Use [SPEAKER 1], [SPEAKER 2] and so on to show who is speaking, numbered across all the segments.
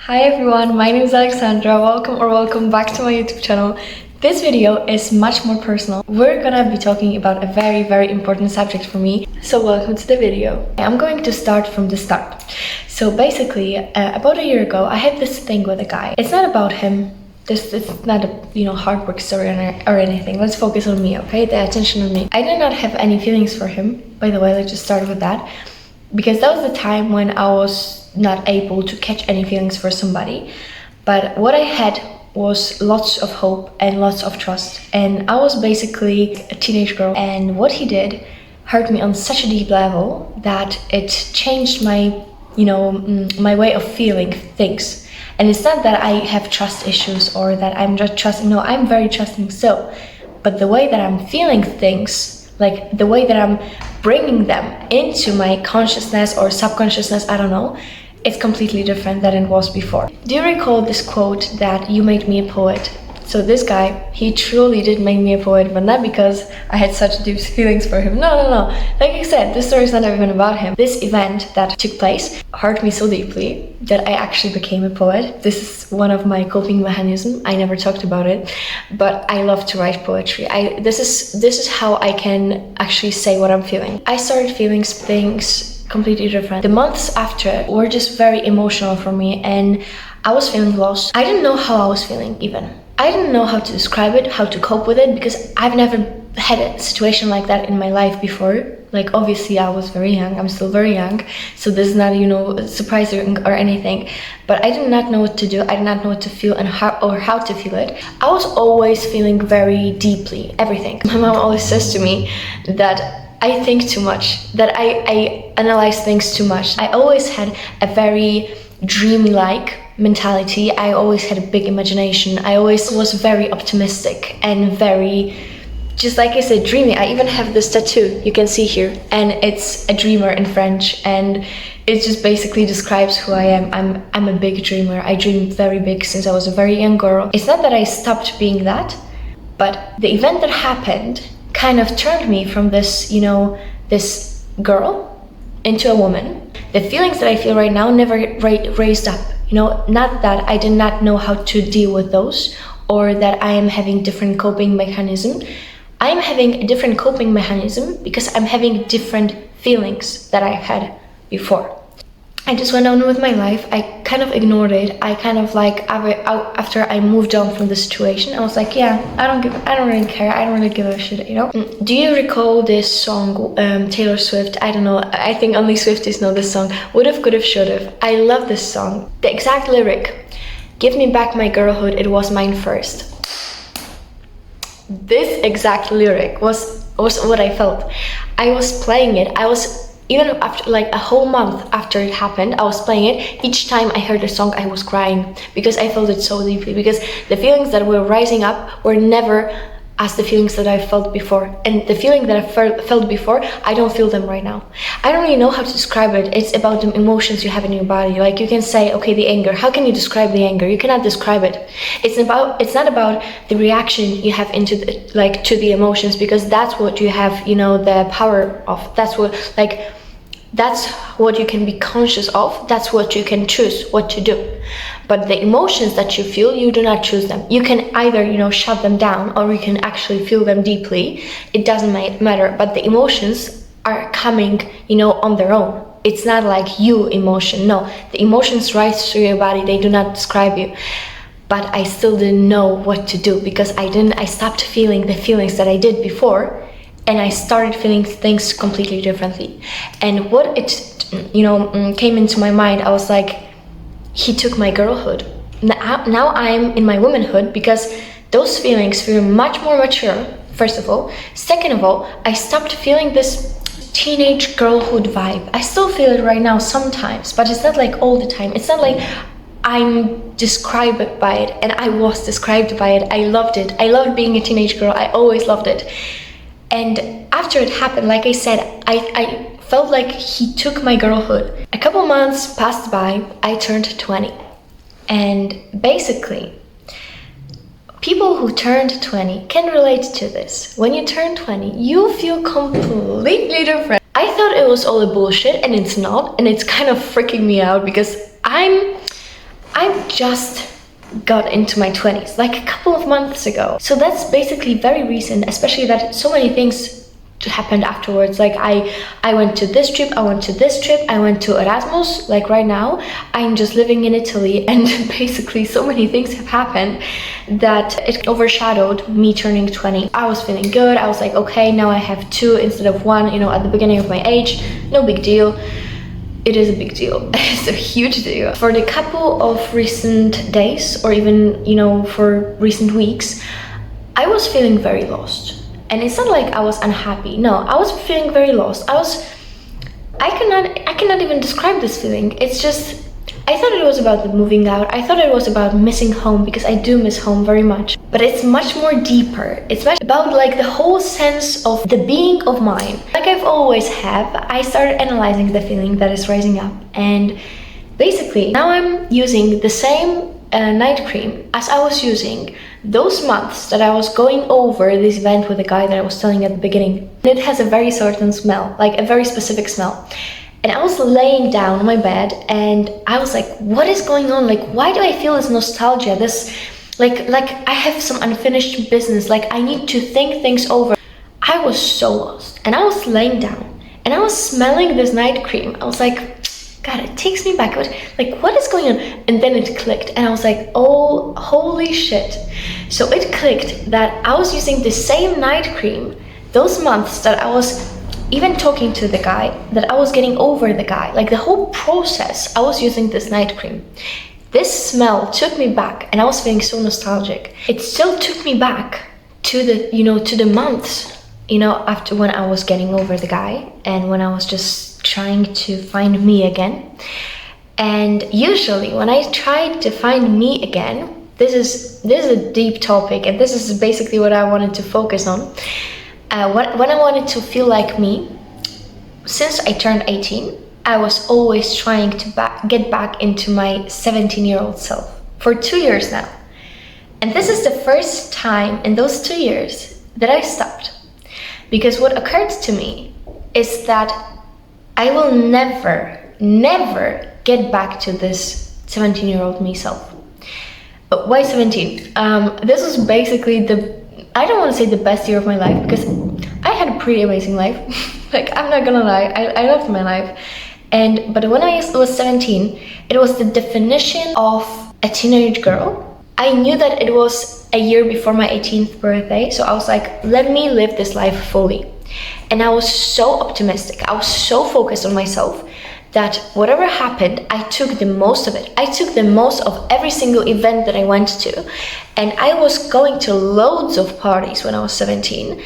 [SPEAKER 1] Hi everyone, my name is Alexandra. Welcome back to my YouTube channel. This video is much more personal. We're gonna be talking about a very important subject for me. So welcome to the video. I'm going to start from the start. So basically, about a year ago, I had this thing with a guy. It's not about him. This is not a heartbreak story or anything. Let's focus on me, okay? The attention on me. I did not have any feelings for him. By the way, let's just start with that. Because that was the time when I was not able to catch any feelings for somebody. But what I had was lots of hope and lots of trust. And I was basically a teenage girl. And what he did hurt me on such a deep level that it changed my, my way of feeling things. And it's not that I have trust issues or that I'm just trusting. No, I'm very trusting still. But the way that I'm feeling things, like the way that I'm bringing them into my consciousness or subconsciousness, I don't know, it's completely different than it was before. Do you recall this quote that you made me a poet? So this guy, he truly did make me a poet, but not because I had such deep feelings for him. No. Like I said, this story is not even about him. This event that took place hurt me so deeply that I actually became a poet. This is one of my coping mechanisms. I never talked about it, but I love to write poetry. This is how I can actually say what I'm feeling. I started feeling things completely different. The months after were just very emotional for me, and I was feeling lost. I didn't know how I was feeling even. I didn't know how to describe it, how to cope with it, because I've never had a situation like that in my life before. Like, obviously I was very young, I'm still very young, so this is not, surprising or anything, but I did not know what to do. I did not know what to feel and how to feel it. I was always feeling very deeply, everything. My mom always says to me that I think too much, that I analyze things too much. I always had a very dreamy-like mentality. I always had a big imagination. I always was very optimistic and very, just like I said, dreamy. I even have this tattoo you can see here, and it's a dreamer in French, and it just basically describes who I am. I'm a big dreamer. I dream very big since I was a very young girl. It's not that I stopped being that, but the event that happened kind of turned me from this, this girl into a woman. The feelings that I feel right now never raised up. Not that I did not know how to deal with those, or that I am having different coping mechanism. I am having a different coping mechanism because I'm having different feelings that I had before. I just went on with my life. I kind of ignored it. I kind of after I moved on from the situation, I was like, yeah, I don't really care. I don't really give a shit, Do you recall this song, Taylor Swift? I don't know. I think only Swifties know this song. Would've, could've, should've. I love this song. The exact lyric, give me back my girlhood, it was mine first. This exact lyric was what I felt. I was playing it. Even after like a whole month after it happened, I was playing it. Each time I heard the song, I was crying because I felt it so deeply, because the feelings that were rising up were never as the feelings that I felt before. And the feeling that I felt before, I don't feel them right now. I don't really know how to describe it. It's about the emotions you have in your body. Like, you can say, okay, the anger. How can you describe the anger? You cannot describe it. It's not about the reaction you have to the emotions, because that's what you have, the power of. That's what you can be conscious of. That's what you can choose what to do. But the emotions that you feel, you do not choose them. You can either, shut them down, or you can actually feel them deeply. It doesn't matter. But the emotions are coming, on their own. It's not like you emotion. No, the emotions rise through your body. They do not describe you. But I still didn't know what to do, because I stopped feeling the feelings that I did before. And I started feeling things completely differently. And what came into my mind, I was like, he took my girlhood. Now I'm in my womanhood, because those feelings feel much more mature, first of all. Second of all, I stopped feeling this teenage girlhood vibe. I still feel it right now sometimes, but it's not like all the time. It's not like I'm described by it, and I was described by it. I loved it. I loved being a teenage girl. I always loved it. And after it happened, like I said, I felt like he took my girlhood. A couple months passed by, I turned 20. And basically, people who turned 20 can relate to this. When you turn 20, you feel completely different. I thought it was all a bullshit, and it's not, and it's kind of freaking me out, because I'm just got into my 20s, like a couple of months ago. So that's basically very recent, especially that so many things happened afterwards. Like I went to this trip, I went to this trip, I went to Erasmus. Like right now I'm just living in Italy, and basically so many things have happened that it overshadowed me turning 20. I was feeling good. I was like, okay, now I have 2 instead of 1, you know, at the beginning of my age. No big deal. It is a big deal. It's a huge deal. For the couple of recent days, or even, you know, for recent weeks, I was feeling very lost. And it's not like I was unhappy. No, I was feeling very lost. I cannot even describe this feeling. It's just, I thought it was about the moving out. I thought it was about missing home, because I do miss home very much. But it's much more deeper. It's much about like the whole sense of the being of mine. Like I've always have, I started analyzing the feeling that is rising up. And basically now I'm using the same night cream as I was using those months that I was going over this event with the guy that I was telling at the beginning. It has a very certain smell, like a very specific smell. And I was laying down on my bed and I was like, what is going on? Like, why do I feel this nostalgia? This, like I have some unfinished business. Like I need to think things over. I was so lost, and I was laying down and I was smelling this night cream. I was like, God, it takes me back. Like, what is going on? And then it clicked, and I was like, oh, holy shit. So it clicked that I was using the same night cream those months that I was even talking to the guy, that I was getting over the guy. Like the whole process, I was using this night cream. This smell took me back, and I was feeling so nostalgic. It still took me back to the, you know, to the months, you know, after when I was getting over the guy and when I was just trying to find me again. And usually when I tried to find me again, this is a deep topic, and this is basically what I wanted to focus on. When I wanted to feel like me, since I turned 18, I was always trying to get back into my 17-year-old self for 2 years now. And this is the first time in those 2 years that I stopped. Because what occurred to me is that I will never get back to this 17-year-old me self. But why 17? This was basically I don't want to say the best year of my life, because I had a pretty amazing life. Like, I'm not gonna lie, I loved my life. But when I was 17, it was the definition of a teenage girl. I knew that it was a year before my 18th birthday, so I was like, let me live this life fully. And I was so optimistic, I was so focused on myself, that whatever happened, I took the most of it. I took the most of every single event that I went to. And I was going to loads of parties when I was 17.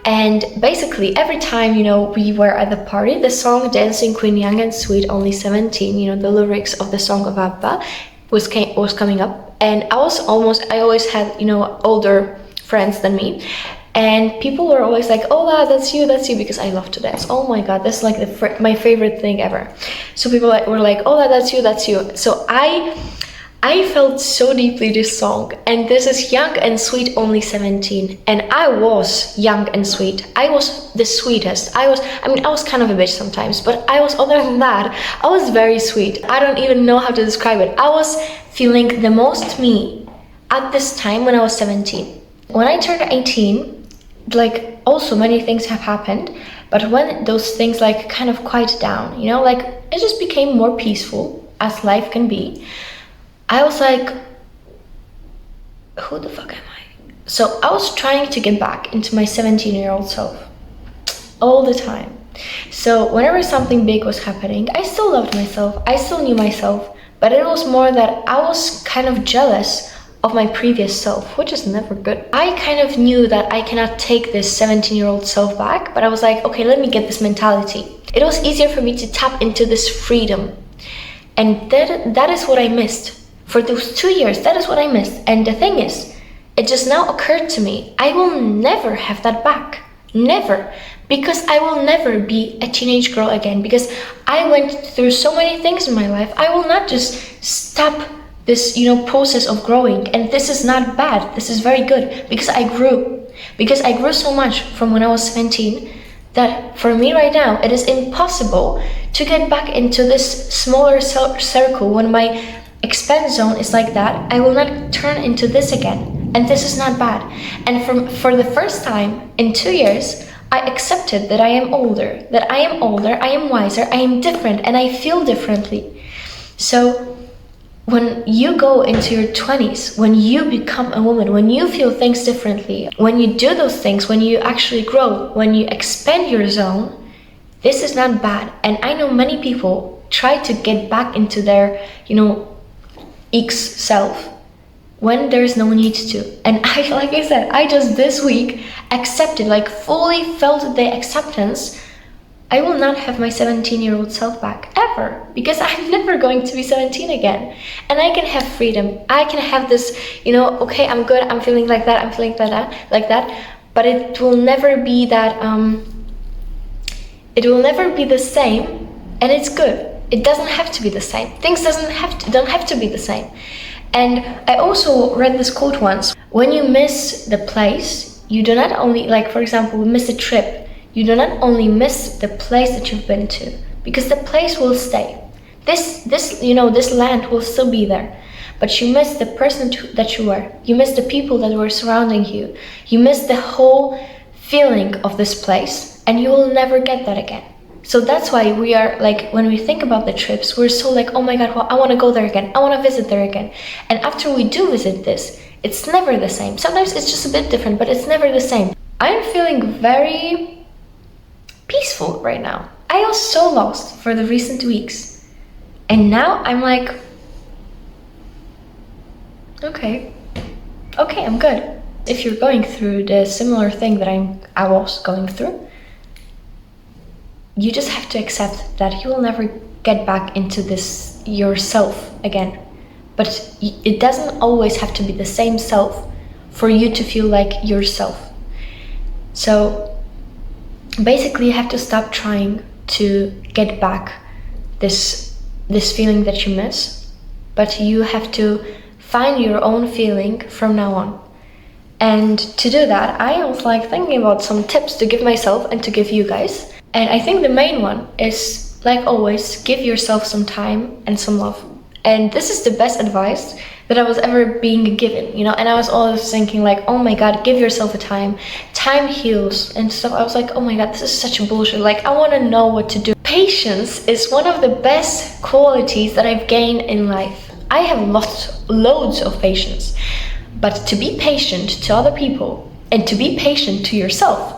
[SPEAKER 1] And basically every time, you know, we were at the party, the song Dancing Queen Young and Sweet, Only 17, you know, the lyrics of the song of ABBA was coming up. And I always had, you know, older friends than me. And people were always like, "Ola, that's you," because I love to dance. Oh my God, that's like my favorite thing ever. So people were like, "Ola, that's you." So I felt so deeply this song, and this is Young and Sweet, Only 17. And I was young and sweet. I was the sweetest. I was kind of a bitch sometimes, but other than that, I was very sweet. I don't even know how to describe it. I was feeling the most me at this time when I was 17. When I turned 18, like, also many things have happened, but when those things like kind of quiet down, you know, like it just became more peaceful, as life can be, I was like, who the fuck am I? So I was trying to get back into my 17-year-old self all the time. So whenever something big was happening, I still loved myself, I still knew myself, but it was more that I was kind of jealous of my previous self, which is never good. I kind of knew that I cannot take this 17-year-old self back, but I was like, okay, let me get this mentality. It was easier for me to tap into this freedom. And that is what I missed. For those 2 years, that is what I missed. And the thing is, it just now occurred to me, I will never have that back. Never. Because I will never be a teenage girl again. Because I went through so many things in my life. I will not just stop this, you know, process of growing. And this is not bad. This is very good, because I grew so much from when I was 17 that for me right now, it is impossible to get back into this smaller circle when my expand zone is like that, I will not turn into this again. And this is not bad. And for the first time in 2 years, I accepted that I am older, I am wiser, I am different, and I feel differently. So when you go into your 20s, when you become a woman, when you feel things differently, when you do those things, when you actually grow, when you expand your zone, this is not bad. And I know many people try to get back into their, X self when there's no need to. And like I said, I just this week accepted, fully felt the acceptance. I will not have my 17-year-old self back, ever, because I'm never going to be 17 again. And I can have freedom. I can have this, okay, I'm good, I'm feeling like that, but it will never be that, it will never be the same, and it's good. It doesn't have to be the same. Things don't have to be the same. And I also read this quote once: when you miss the place, you do not only, for example, we miss a trip, you do not only miss the place that you've been to, because the place will stay. This land will still be there. But you miss the person that you were. You miss the people that were surrounding you. You miss the whole feeling of this place, and you will never get that again. So that's why we are when we think about the trips, we're so oh my God, well, I want to go there again. I want to visit there again. And after we do visit this, it's never the same. Sometimes it's just a bit different, but it's never the same. I'm feeling very peaceful right now. I was so lost for the recent weeks. And now I'm okay, I'm good. If you're going through the similar thing that I was going through, you just have to accept that you will never get back into this yourself again. But it doesn't always have to be the same self for you to feel like yourself. So basically you have to stop trying to get back this feeling that you miss, but you have to find your own feeling from now on. And to do that, I was thinking about some tips to give myself and to give you guys. And I think the main one is, like always, give yourself some time and some love. And this is the best advice that I was ever being given, and I was always thinking oh my God, give yourself a time. Time heals and stuff. I was oh my God, this is such a bullshit. I want to know what to do. Patience is one of the best qualities that I've gained in life. I have loads of patience. But to be patient to other people and to be patient to yourself,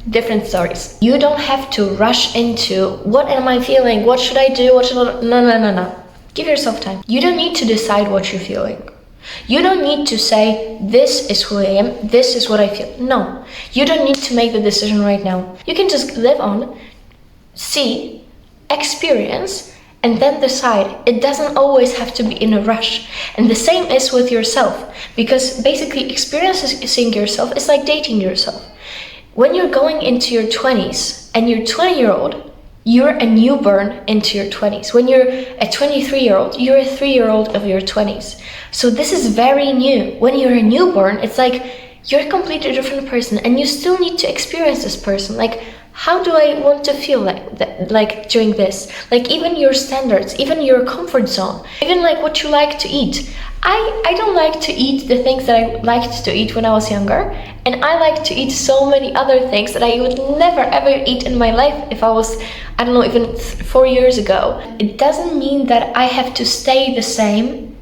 [SPEAKER 1] different stories. You don't have to rush into what am I feeling, what should I do, no. Give yourself time. You don't need to decide what you're feeling. You don't need to say, this is who I am, this is what I feel. No, you don't need to make the decision right now. You can just live on, see, experience, and then decide. It doesn't always have to be in a rush. And the same is with yourself, because basically experiencing yourself is like dating yourself. When you're going into your 20s and you're 20-year-old, you're a newborn into your 20s. When you're a 23-year-old, you're a 3-year-old of your 20s. So this is very new. When you're a newborn, it's you're a completely different person, and you still need to experience this person. How do I want to feel during this? Even your standards, even your comfort zone, even what you like to eat. I don't like to eat the things that I liked to eat when I was younger, and I like to eat so many other things that I would never ever eat in my life if I was, even 4 years ago. It doesn't mean that I have to stay the same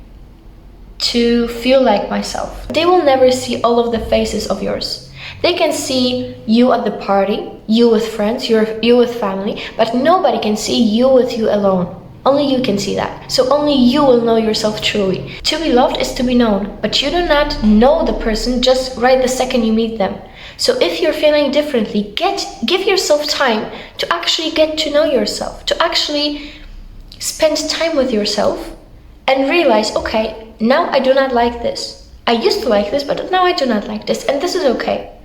[SPEAKER 1] to feel like myself. They will never see all of the faces of yours. They can see you at the party, you with friends, you with family, but nobody can see you with you alone. Only you can see that. So only you will know yourself truly. To be loved is to be known, but you do not know the person just right the second you meet them. So if you're feeling differently, give yourself time to actually get to know yourself, to actually spend time with yourself and realize, okay, now I do not like this. I used to like this, but now I do not like this, and this is okay.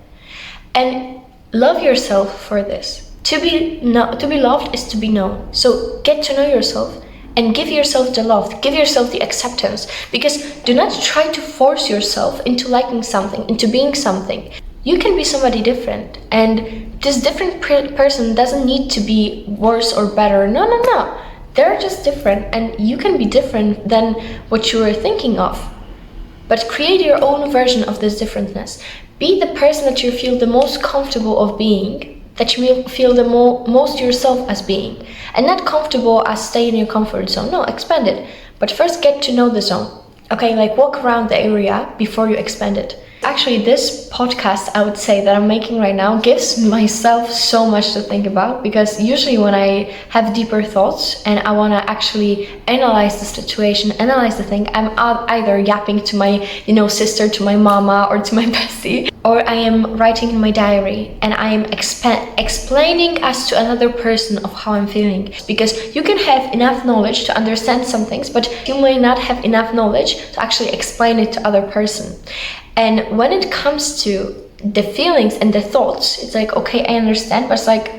[SPEAKER 1] And love yourself for this. To be loved is to be known. So get to know yourself and give yourself the love, give yourself the acceptance, because do not try to force yourself into liking something, into being something. You can be somebody different, and this different person doesn't need to be worse or better. No. They're just different, and you can be different than what you were thinking of. But create your own version of this differentness. Be the person that you feel the most comfortable of being, that you feel the most yourself as being. And not comfortable as stay in your comfort zone. No, expand it. But first get to know the zone. Okay, like walk around the area before you expand it. Actually, this podcast, I would say, that I'm making right now gives myself so much to think about, because usually when I have deeper thoughts and I want to actually analyze the situation, analyze the thing, I'm either yapping to my, sister, to my mama, or to my bestie, or I am writing in my diary and I am explaining as to another person of how I'm feeling. Because you can have enough knowledge to understand some things, but you may not have enough knowledge to actually explain it to other person. And when it comes to the feelings and the thoughts, it's like, okay, I understand, but it's like,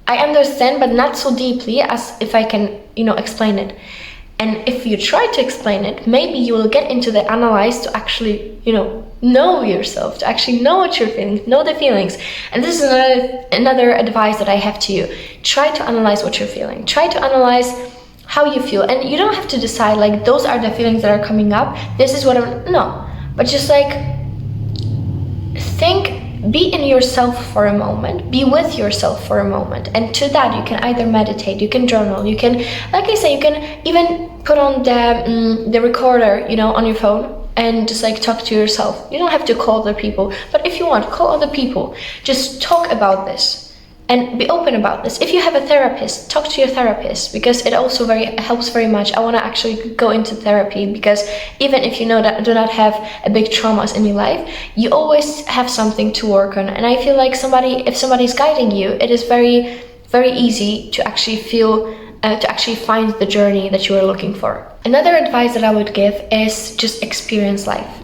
[SPEAKER 1] I understand, but not so deeply as if I can, explain it. And if you try to explain it, maybe you will get into the analyze to actually, know yourself, to actually know what you're feeling, know the feelings. And this is another advice that I have to you. Try to analyze what you're feeling. Try to analyze how you feel. And you don't have to decide, like, those are the feelings that are coming up. This is what no. But just like be in yourself for a moment, be with yourself for a moment. And to that, you can either meditate, you can journal, you can, like I say, you can even put on the recorder, on your phone and just like talk to yourself. You don't have to call other people, but if you want, call other people. Just talk about this. And be open about this. If you have a therapist, talk to your therapist, because it also helps very much. I want to actually go into therapy, because even if you do not have a big traumas in your life, you always have something to work on. And I feel like if somebody's guiding you, it is very, very easy to actually find the journey that you are looking for. Another advice that I would give is just experience life.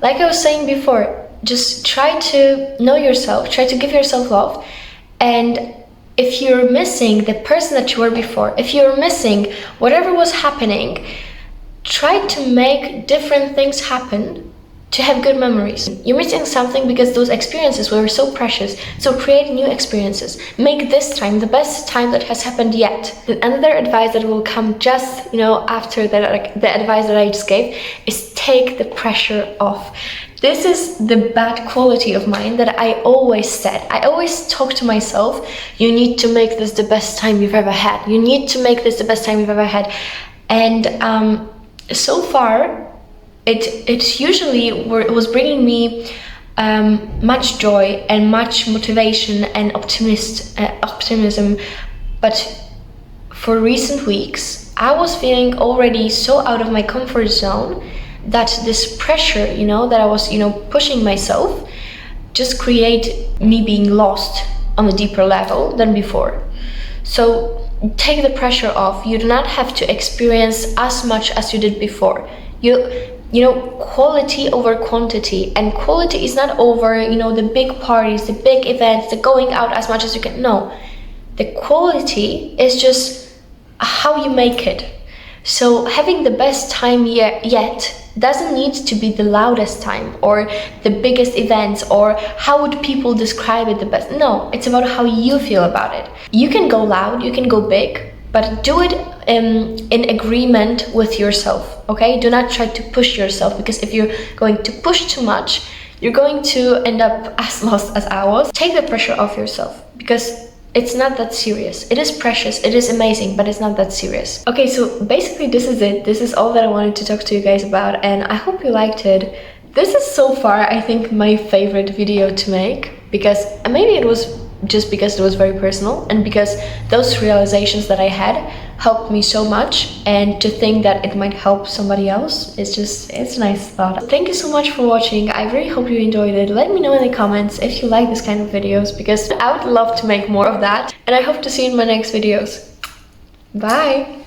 [SPEAKER 1] Like I was saying before, just try to know yourself, try to give yourself love. And if you're missing the person that you were before, if you're missing whatever was happening, try to make different things happen to have good memories. You're missing something because those experiences were so precious. So create new experiences. Make this time the best time that has happened yet. Another advice that will come just, after the advice that I just gave is take the pressure off. This is the bad quality of mine that I always said. I always talk to myself, you need to make this the best time you've ever had. You need to make this the best time you've ever had. And so far, it usually was bringing me much joy and much motivation and optimism. But for recent weeks, I was feeling already so out of my comfort zone that this pressure, that I was, pushing myself, just create me being lost on a deeper level than before. So take the pressure off. You do not have to experience as much as you did before. Quality over quantity, and quality is not over, the big parties, the big events, the going out as much as you can. No, the quality is just how you make it. So having the best time yet doesn't need to be the loudest time or the biggest events or how would people describe it the best. No, it's about how you feel about it. You can go loud, you can go big, but do it in agreement with yourself, okay? Do not try to push yourself, because if you're going to push too much, you're going to end up as lost as I was. Take the pressure off yourself, because it's not that serious. It is precious, it is amazing, but it's not that serious. Okay, so basically this is it. This is all that I wanted to talk to you guys about, and I hope you liked it. This is so far, I think, my favorite video to make, because maybe it was just because it was very personal, and because those realizations that I had helped me so much, and to think that it might help somebody else, it's a nice thought. Thank you so much for watching. I really hope you enjoyed it. Let me know in the comments if you like this kind of videos, because I would love to make more of that, and I hope to see you in my next videos. Bye!